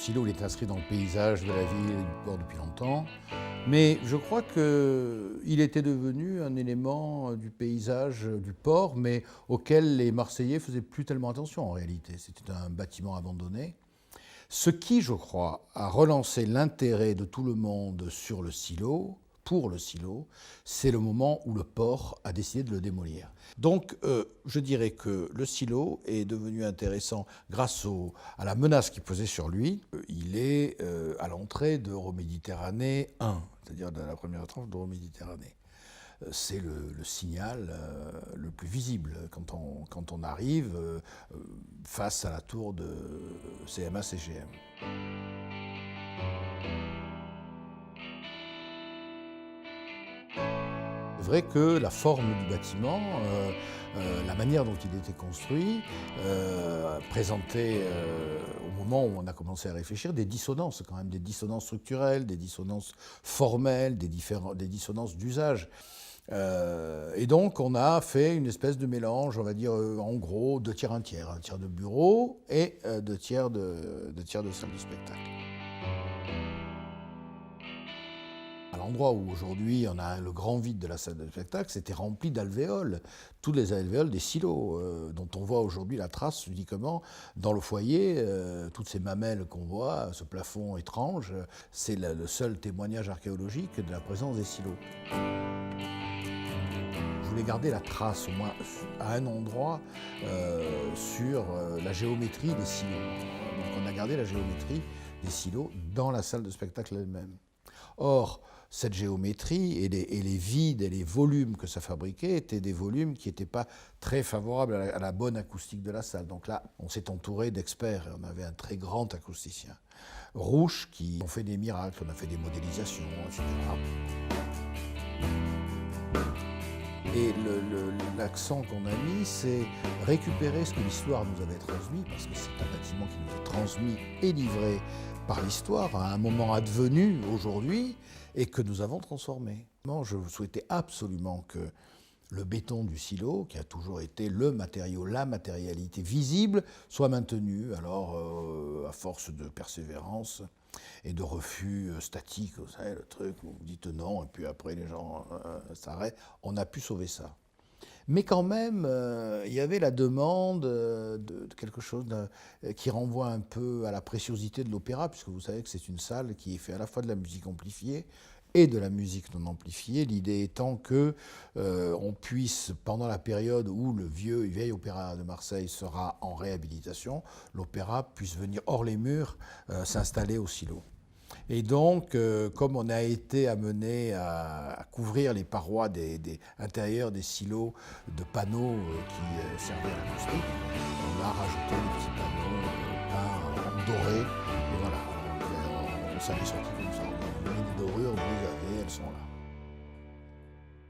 silo, il est inscrit dans le paysage de la ville et du port depuis longtemps. Mais je crois qu'il était devenu un élément du paysage du port, mais auquel les Marseillais ne faisaient plus tellement attention en réalité. C'était un bâtiment abandonné. Ce qui, je crois, a relancé l'intérêt de tout le monde sur le silo, pour le silo, c'est le moment où le port a décidé de le démolir. Donc, je dirais que le silo est devenu intéressant grâce à la menace qui pesait sur lui. Il est à l'entrée d'Euroméditerranée 1, c'est-à-dire de la première tranche d'Euroméditerranée. C'est le signal le plus visible quand on arrive face à la tour de CMA-CGM. C'est vrai que la forme du bâtiment, la manière dont il était construit, présentait au moment où on a commencé à réfléchir des dissonances quand même, des dissonances structurelles, des dissonances formelles, des dissonances d'usage. Et donc on a fait une espèce de mélange, on va dire en gros 2 tiers, 1 tiers, 1 tiers de bureau et 2 tiers de salle de spectacle. À l'endroit où aujourd'hui on a le grand vide de la salle de spectacle, c'était rempli d'alvéoles, toutes les alvéoles des silos, dont on voit aujourd'hui la trace uniquement dans le foyer. Toutes ces mamelles qu'on voit, ce plafond étrange, c'est le seul témoignage archéologique de la présence des silos. Je voulais garder la trace, au moins à un endroit, sur la géométrie des silos. Donc on a gardé la géométrie des silos dans la salle de spectacle elle-même. Or, cette géométrie et les vides et les volumes que ça fabriquait étaient des volumes qui n'étaient pas très favorables à la bonne acoustique de la salle. Donc là, on s'est entouré d'experts. On avait un très grand acousticien, Rouche, qui ont fait des miracles. On a fait des modélisations, etc. Et l'accent qu'on a mis, c'est récupérer ce que l'histoire nous avait transmis, parce que c'est un bâtiment qui nous est transmis et livré par l'histoire à un moment advenu aujourd'hui et que nous avons transformé. Je souhaitais absolument que le béton du silo, qui a toujours été le matériau, la matérialité visible, soit maintenu. Alors, à force de persévérance et de refus statique, vous savez, le truc où vous dites non, et puis après les gens s'arrêtent, on a pu sauver ça. Mais quand même, il y avait la demande de quelque chose qui renvoie un peu à la préciosité de l'opéra, puisque vous savez que c'est une salle qui fait à la fois de la musique amplifiée et de la musique non amplifiée, l'idée étant que on puisse, pendant la période où le vieil opéra de Marseille sera en réhabilitation, l'opéra puisse venir hors les murs, s'installer au silo. Et donc, comme on a été amené à couvrir les parois intérieures des silos de panneaux qui servaient à l'acoustique, on a rajouté des petits panneaux peints en doré. Et voilà, on s'en est sorti comme ça. On a mis des dorures, vous les avez, elles sont là.